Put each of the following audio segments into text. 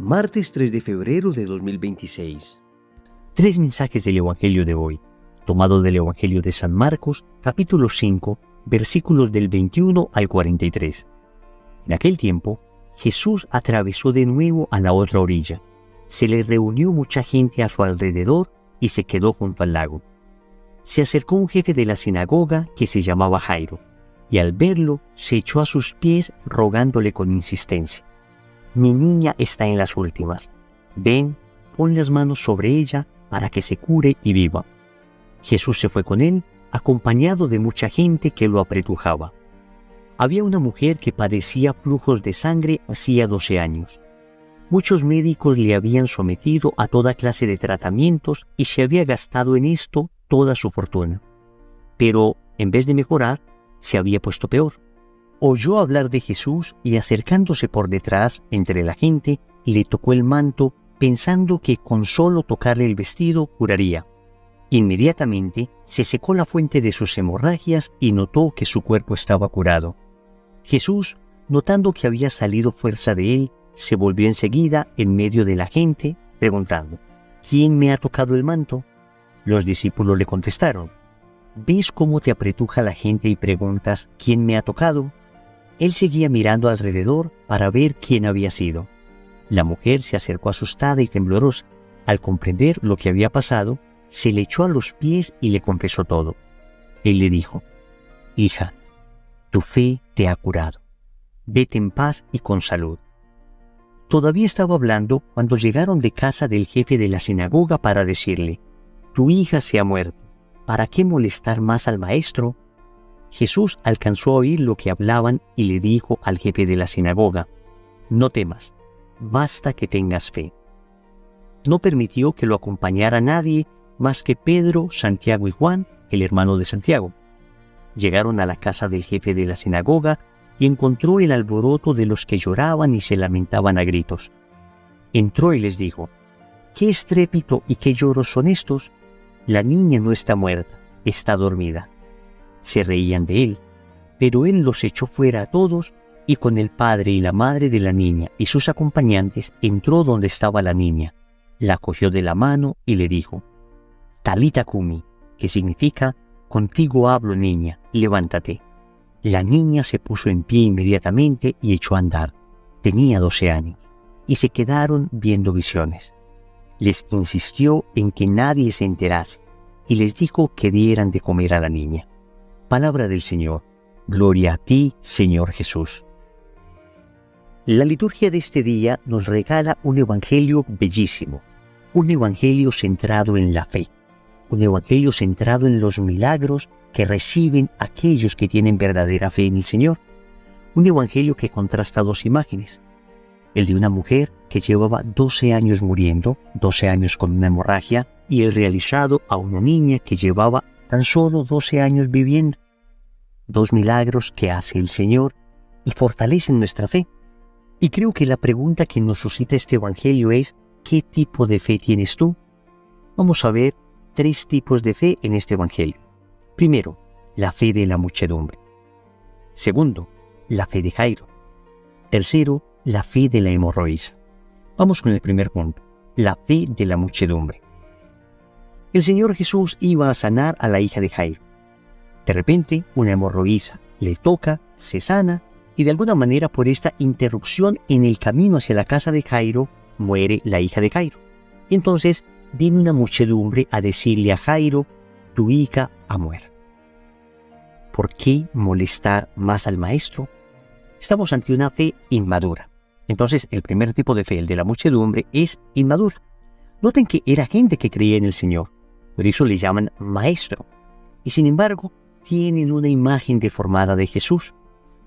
Martes 3 de febrero de 2026. Tres mensajes del Evangelio de hoy, tomado del Evangelio de San Marcos, capítulo 5, versículos del 21 al 43. En aquel tiempo, Jesús atravesó de nuevo a la otra orilla. Se le reunió mucha gente a su alrededor y se quedó junto al lago. Se acercó un jefe de la sinagoga que se llamaba Jairo, y al verlo se echó a sus pies rogándole con insistencia: «Mi niña está en las últimas. Ven, pon las manos sobre ella para que se cure y viva». Jesús se fue con él, acompañado de mucha gente que lo apretujaba. Había una mujer que padecía flujos de sangre hacía 12 años. Muchos médicos le habían sometido a toda clase de tratamientos y se había gastado en esto toda su fortuna. Pero, en vez de mejorar, se había puesto peor. Oyó hablar de Jesús y, acercándose por detrás entre la gente, le tocó el manto, pensando que con solo tocarle el vestido curaría. Inmediatamente se secó la fuente de sus hemorragias y notó que su cuerpo estaba curado. Jesús, notando que había salido fuerza de él, se volvió enseguida en medio de la gente, preguntando: «¿Quién me ha tocado el manto?». Los discípulos le contestaron: «¿Ves cómo te apretuja la gente y preguntas: ¿quién me ha tocado?». Él seguía mirando alrededor para ver quién había sido. La mujer se acercó asustada y temblorosa. Al comprender lo que había pasado, se le echó a los pies y le confesó todo. Él le dijo: «Hija, tu fe te ha curado. Vete en paz y con salud». Todavía estaba hablando cuando llegaron de casa del jefe de la sinagoga para decirle: «Tu hija se ha muerto. ¿Para qué molestar más al maestro?». Jesús alcanzó a oír lo que hablaban y le dijo al jefe de la sinagoga: «No temas, basta que tengas fe». No permitió que lo acompañara nadie más que Pedro, Santiago y Juan, el hermano de Santiago. Llegaron a la casa del jefe de la sinagoga y encontró el alboroto de los que lloraban y se lamentaban a gritos. Entró y les dijo: «¿Qué estrépito y qué lloros son estos? La niña no está muerta, está dormida». Se reían de él, pero él los echó fuera a todos y con el padre y la madre de la niña y sus acompañantes entró donde estaba la niña. La cogió de la mano y le dijo: «Talita cumi», que significa: «Contigo hablo, niña, levántate». La niña se puso en pie inmediatamente y echó a andar. Tenía 12 años y se quedaron viendo visiones. Les insistió en que nadie se enterase y les dijo que dieran de comer a la niña. Palabra del Señor. Gloria a ti, Señor Jesús. La liturgia de este día nos regala un evangelio bellísimo, un evangelio centrado en la fe, un evangelio centrado en los milagros que reciben aquellos que tienen verdadera fe en el Señor, un evangelio que contrasta dos imágenes: el de una mujer que llevaba 12 años muriendo, 12 años con una hemorragia, y el realizado a una niña que llevaba tan solo 12 años viviendo. Dos milagros que hace el Señor y fortalecen nuestra fe. Y creo que la pregunta que nos suscita este evangelio es: ¿qué tipo de fe tienes tú? Vamos a ver 3 tipos de fe en este evangelio. Primero, la fe de la muchedumbre. Segundo, la fe de Jairo. Tercero, la fe de la hemorroísa. Vamos con el primer punto, la fe de la muchedumbre. El Señor Jesús iba a sanar a la hija de Jairo. De repente, una hemorroísa le toca, se sana, y de alguna manera por esta interrupción en el camino hacia la casa de Jairo, muere la hija de Jairo. Y entonces viene una muchedumbre a decirle a Jairo: «Tu hija ha muerto». ¿Por qué molestar más al maestro? Estamos ante una fe inmadura. Entonces, el primer tipo de fe, el de la muchedumbre, es inmadura. Noten que era gente que creía en el Señor, por eso le llaman maestro. Y sin embargo, tienen una imagen deformada de Jesús,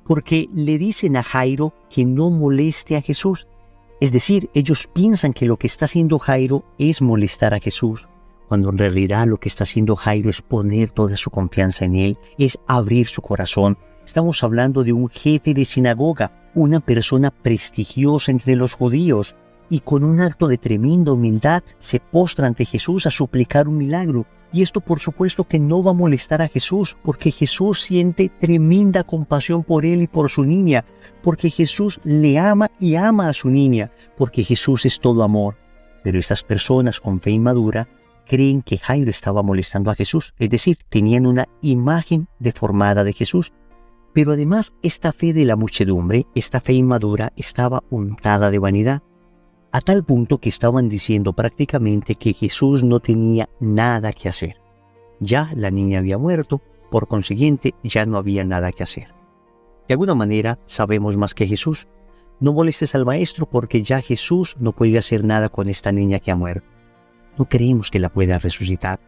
porque le dicen a Jairo que no moleste a Jesús. Es decir, ellos piensan que lo que está haciendo Jairo es molestar a Jesús, cuando en realidad lo que está haciendo Jairo es poner toda su confianza en él, es abrir su corazón. Estamos hablando de un jefe de sinagoga, una persona prestigiosa entre los judíos, y con un acto de tremenda humildad se postra ante Jesús a suplicar un milagro. Y esto por supuesto que no va a molestar a Jesús, porque Jesús siente tremenda compasión por él y por su niña, porque Jesús le ama y ama a su niña, porque Jesús es todo amor. Pero estas personas con fe inmadura creen que Jairo estaba molestando a Jesús, es decir, tenían una imagen deformada de Jesús. Pero además esta fe de la muchedumbre, esta fe inmadura, estaba untada de vanidad, a tal punto que estaban diciendo prácticamente que Jesús no tenía nada que hacer. Ya la niña había muerto, por consiguiente ya no había nada que hacer. De alguna manera sabemos más que Jesús. No molestes al maestro porque ya Jesús no puede hacer nada con esta niña que ha muerto. No creemos que la pueda resucitar.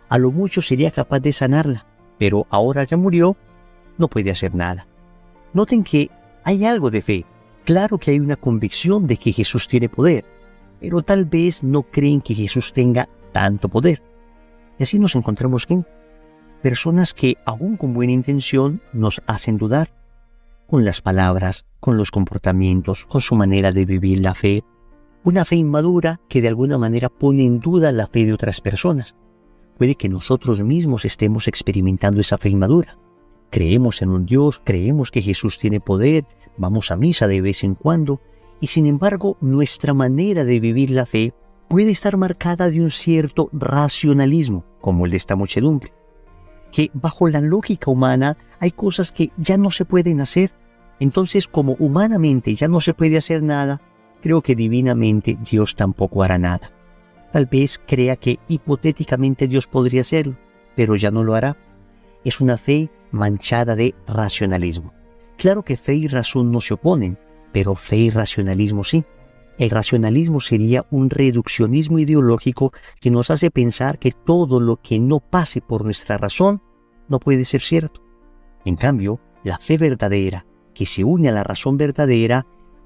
A lo mucho sería capaz de sanarla, pero ahora ya murió, no puede hacer nada. Noten que hay algo de fe. Claro que hay una convicción de que Jesús tiene poder, pero tal vez no creen que Jesús tenga tanto poder. Y así nos encontramos con personas que, aún con buena intención, nos hacen dudar, con las palabras, con los comportamientos, con su manera de vivir la fe. Una fe inmadura que de alguna manera pone en duda la fe de otras personas. Puede que nosotros mismos estemos experimentando esa fe inmadura. Creemos en un Dios, creemos que Jesús tiene poder, vamos a misa de vez en cuando, y sin embargo nuestra manera de vivir la fe puede estar marcada de un cierto racionalismo, como el de esta muchedumbre, que bajo la lógica humana hay cosas que ya no se pueden hacer. Entonces, como humanamente ya no se puede hacer nada, creo que divinamente Dios tampoco hará nada. Tal vez crea que hipotéticamente Dios podría hacerlo, pero ya no lo hará. Es una fe manchada de racionalismo. Claro que fe y razón no se oponen, pero fe y racionalismo sí. El racionalismo sería un reduccionismo ideológico que nos hace pensar que todo lo que no pase por nuestra razón no puede ser cierto. En cambio, la fe verdadera, que se une a la razón verdadera,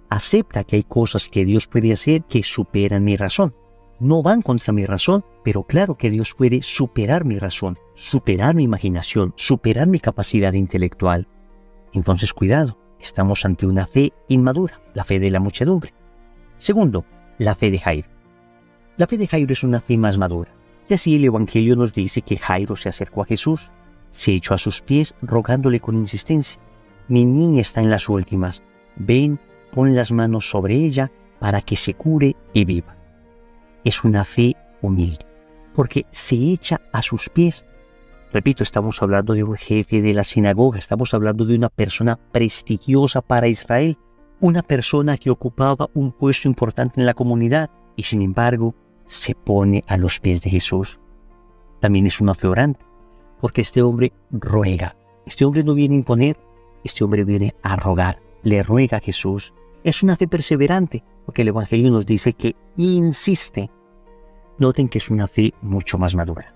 acepta que hay cosas que Dios puede hacer que superan mi razón. No van contra mi razón, pero claro que Dios puede superar mi razón, superar mi imaginación, superar mi capacidad intelectual. Entonces, cuidado, estamos ante una fe inmadura, la fe de la muchedumbre. Segundo, la fe de Jairo. La fe de Jairo es una fe más madura. Y así el Evangelio nos dice que Jairo se acercó a Jesús, se echó a sus pies rogándole con insistencia: mi niña está en las últimas, ven, pon las manos sobre ella para que se cure y viva. Es una fe humilde, porque se echa a sus pies. Repito, estamos hablando de un jefe de la sinagoga, estamos hablando de una persona prestigiosa para Israel, una persona que ocupaba un puesto importante en la comunidad y sin embargo se pone a los pies de Jesús. También es una fe orante, porque este hombre ruega. Este hombre no viene a imponer, este hombre viene a rogar, le ruega a Jesús. Es una fe perseverante, porque el Evangelio nos dice que insiste. Noten que es una fe mucho más madura.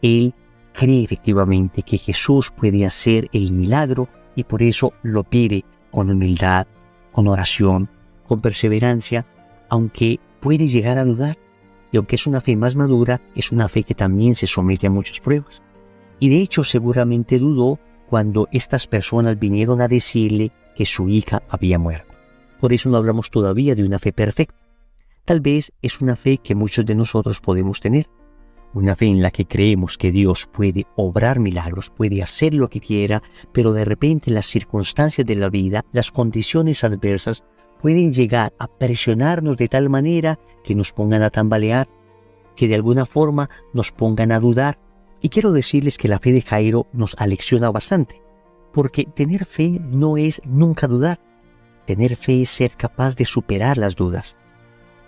Él cree efectivamente que Jesús puede hacer el milagro y por eso lo pide con humildad, con oración, con perseverancia, aunque puede llegar a dudar. Y aunque es una fe más madura, es una fe que también se somete a muchas pruebas. Y de hecho seguramente dudó cuando estas personas vinieron a decirle que su hija había muerto. Por eso no hablamos todavía de una fe perfecta. Tal vez es una fe que muchos de nosotros podemos tener. Una fe en la que creemos que Dios puede obrar milagros, puede hacer lo que quiera, pero de repente las circunstancias de la vida, las condiciones adversas, pueden llegar a presionarnos de tal manera que nos pongan a tambalear, que de alguna forma nos pongan a dudar. Y quiero decirles que la fe de Jairo nos alecciona bastante, porque tener fe no es nunca dudar. Tener fe es ser capaz de superar las dudas.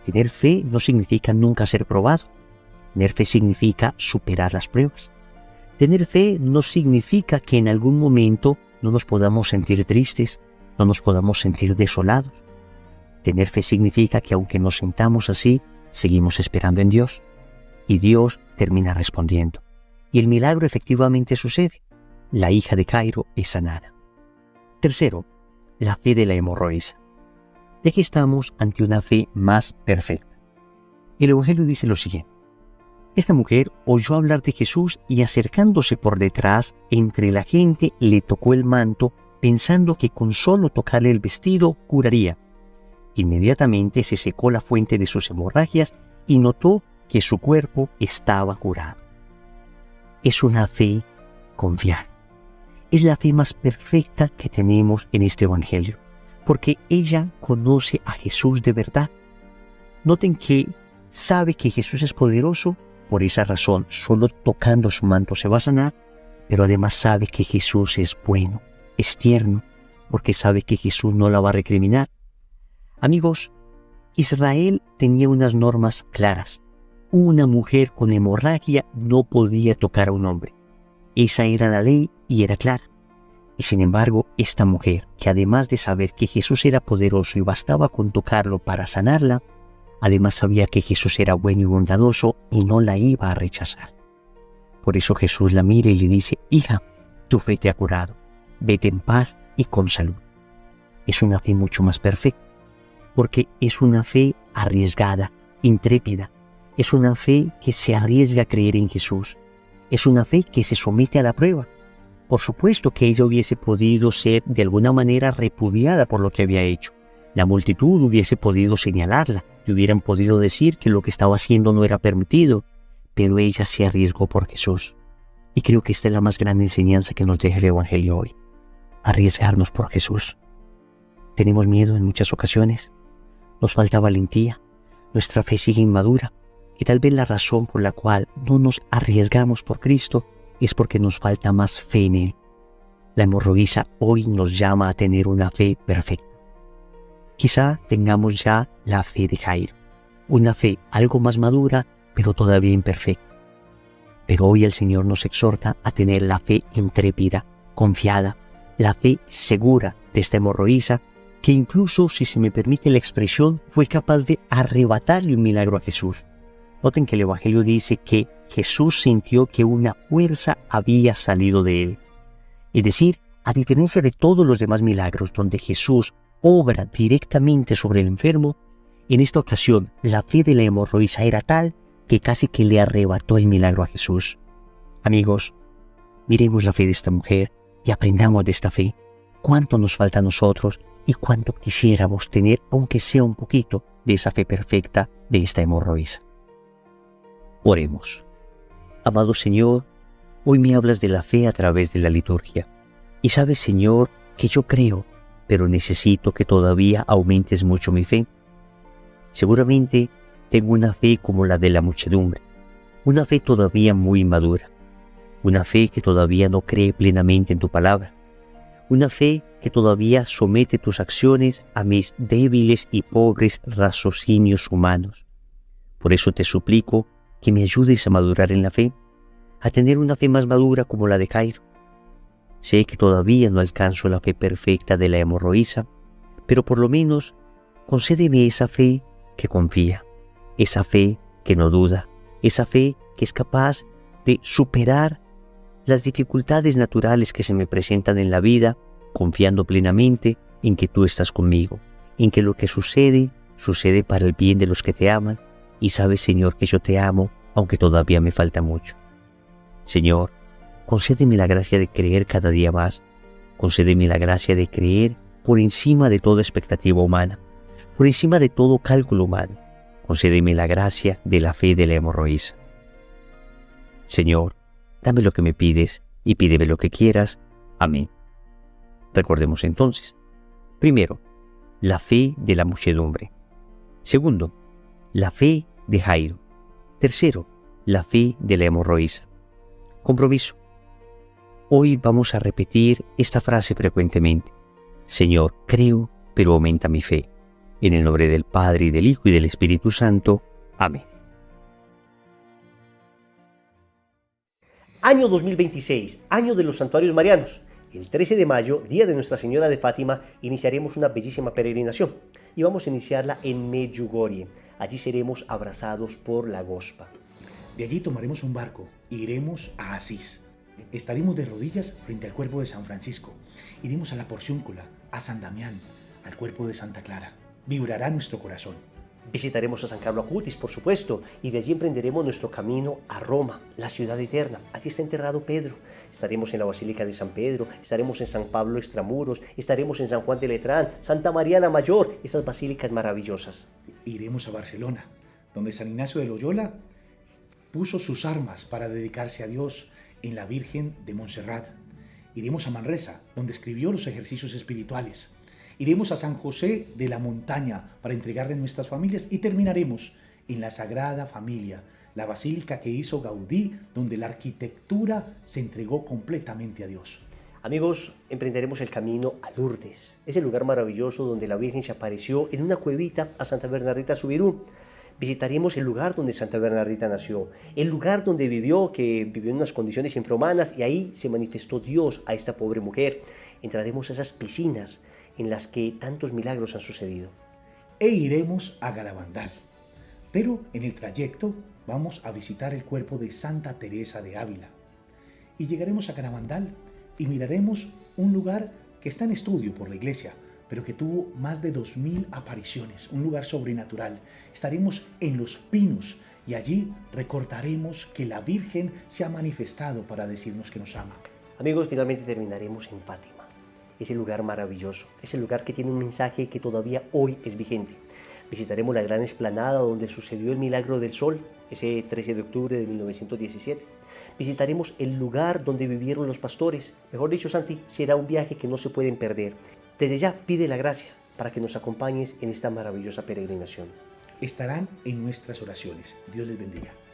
Tener fe no significa nunca ser probado. Tener fe significa superar las pruebas. Tener fe no significa que en algún momento no nos podamos sentir tristes, no nos podamos sentir desolados. Tener fe significa que aunque nos sintamos así, seguimos esperando en Dios. Y Dios termina respondiendo. Y el milagro efectivamente sucede. La hija de Jairo es sanada. Tercero, la fe de la hemorroísa. Y aquí estamos ante una fe más perfecta. El Evangelio dice lo siguiente: esta mujer oyó hablar de Jesús y acercándose por detrás entre la gente le tocó el manto, pensando que con solo tocarle el vestido curaría. Inmediatamente se secó la fuente de sus hemorragias y notó que su cuerpo estaba curado. es una fe confiada. Es la fe más perfecta que tenemos en este Evangelio, porque ella conoce a Jesús de verdad. Noten que sabe que Jesús es poderoso, por esa razón solo tocando su manto se va a sanar, pero además sabe que Jesús es bueno, es tierno, porque sabe que Jesús no la va a recriminar. Amigos, Israel tenía unas normas claras. Una mujer con hemorragia no podía tocar a un hombre. Esa era la ley y era clara. Y sin embargo, esta mujer, que además de saber que Jesús era poderoso y bastaba con tocarlo para sanarla, además sabía que Jesús era bueno y bondadoso y no la iba a rechazar. Por eso Jesús la mira y le dice: hija, tu fe te ha curado, vete en paz y con salud. Es una fe mucho más perfecta, porque es una fe arriesgada, intrépida. Es una fe que se arriesga a creer en Jesús. Es una fe que se somete a la prueba. Por supuesto que ella hubiese podido ser de alguna manera repudiada por lo que había hecho. La multitud hubiese podido señalarla y hubieran podido decir que lo que estaba haciendo no era permitido, pero ella se arriesgó por Jesús. Y creo que esta es la más grande enseñanza que nos deja el Evangelio hoy: arriesgarnos por Jesús. Tenemos miedo en muchas ocasiones, nos falta valentía, nuestra fe sigue inmadura, y tal vez la razón por la cual no nos arriesgamos por Cristo es porque nos falta más fe en Él. La hemorroísa hoy nos llama a tener una fe perfecta. Quizá tengamos ya la fe de Jairo, una fe algo más madura, pero todavía imperfecta. Pero hoy el Señor nos exhorta a tener la fe intrépida, confiada, la fe segura de esta hemorroísa, que incluso, si se me permite la expresión, fue capaz de arrebatarle un milagro a Jesús. Noten que el Evangelio dice que Jesús sintió que una fuerza había salido de él. Es decir, a diferencia de todos los demás milagros donde Jesús obra directamente sobre el enfermo, en esta ocasión la fe de la hemorroísa era tal que casi que le arrebató el milagro a Jesús. Amigos, miremos la fe de esta mujer y aprendamos de esta fe. Cuánto nos falta a nosotros y cuánto quisiéramos tener, aunque sea un poquito, de esa fe perfecta de esta hemorroísa. Oremos. Amado Señor, hoy me hablas de la fe a través de la liturgia. Y sabes, Señor, que yo creo, pero necesito que todavía aumentes mucho mi fe. Seguramente tengo una fe como la de la muchedumbre, una fe todavía muy inmadura, una fe que todavía no cree plenamente en tu palabra, una fe que todavía somete tus acciones a mis débiles y pobres raciocinios humanos. Por eso te suplico que me ayudes a madurar en la fe, a tener una fe más madura como la de Jairo. Sé que todavía no alcanzo la fe perfecta de la hemorroísa, pero por lo menos concédeme esa fe que confía, esa fe que no duda, esa fe que es capaz de superar las dificultades naturales que se me presentan en la vida, confiando plenamente en que tú estás conmigo, en que lo que sucede, sucede para el bien de los que te aman, y sabes, Señor, que yo te amo, aunque todavía me falta mucho. Señor, concédeme la gracia de creer cada día más, concédeme la gracia de creer por encima de toda expectativa humana, por encima de todo cálculo humano. Concédeme la gracia de la fe de la hemorroísa. Señor, dame lo que me pides y pídeme lo que quieras. Amén. Recordemos entonces. Primero, la fe de la muchedumbre. Segundo, la fe de Jairo. Tercero, la fe de la hemorroísa. Compromiso. Hoy vamos a repetir esta frase frecuentemente. Señor, creo, pero aumenta mi fe. En el nombre del Padre, y del Hijo, y del Espíritu Santo. Amén. Año 2026, año de los santuarios marianos. El 13 de mayo, día de Nuestra Señora de Fátima, iniciaremos una bellísima peregrinación. Y vamos a iniciarla en Medjugorje. Allí seremos abrazados por la Gospa. De allí tomaremos un barco e iremos a Asís. Estaremos de rodillas frente al cuerpo de San Francisco. Iremos a la Porciúncula, a San Damián, al cuerpo de Santa Clara. Vibrará nuestro corazón. Visitaremos a San Carlo Acutis, por supuesto, y de allí emprenderemos nuestro camino a Roma, la ciudad eterna. Allí está enterrado Pedro. Estaremos en la Basílica de San Pedro, estaremos en San Pablo Extramuros, estaremos en San Juan de Letrán, Santa María la Mayor, esas basílicas maravillosas. Iremos a Barcelona, donde San Ignacio de Loyola puso sus armas para dedicarse a Dios en la Virgen de Montserrat. Iremos a Manresa, donde escribió los ejercicios espirituales. Iremos a San José de la Montaña para entregarle a nuestras familias y terminaremos en la Sagrada Familia, la basílica que hizo Gaudí, donde la arquitectura se entregó completamente a Dios. Amigos, emprenderemos el camino a Lourdes, ese lugar maravilloso donde la Virgen se apareció en una cuevita a Santa Bernardita Subirú. Visitaremos el lugar donde Santa Bernardita nació, el lugar donde vivió, que vivió en unas condiciones infrahumanas, y ahí se manifestó Dios a esta pobre mujer. Entraremos a esas piscinas en las que tantos milagros han sucedido. E iremos a Garabandal. Pero en el trayecto vamos a visitar el cuerpo de Santa Teresa de Ávila. Y llegaremos a Garabandal y miraremos un lugar que está en estudio por la iglesia, pero que tuvo más de 2000 apariciones, un lugar sobrenatural. Estaremos en Los Pinos y allí recordaremos que la Virgen se ha manifestado para decirnos que nos ama. Amigos, finalmente terminaremos en Fátima, ese lugar maravilloso, ese lugar que tiene un mensaje que todavía hoy es vigente. Visitaremos la gran explanada donde sucedió el milagro del sol, ese 13 de octubre de 1917. Visitaremos el lugar donde vivieron los pastores. Mejor dicho, Santi, será un viaje que no se pueden perder. Desde ya pide la gracia para que nos acompañes en esta maravillosa peregrinación. Estarán en nuestras oraciones. Dios les bendiga.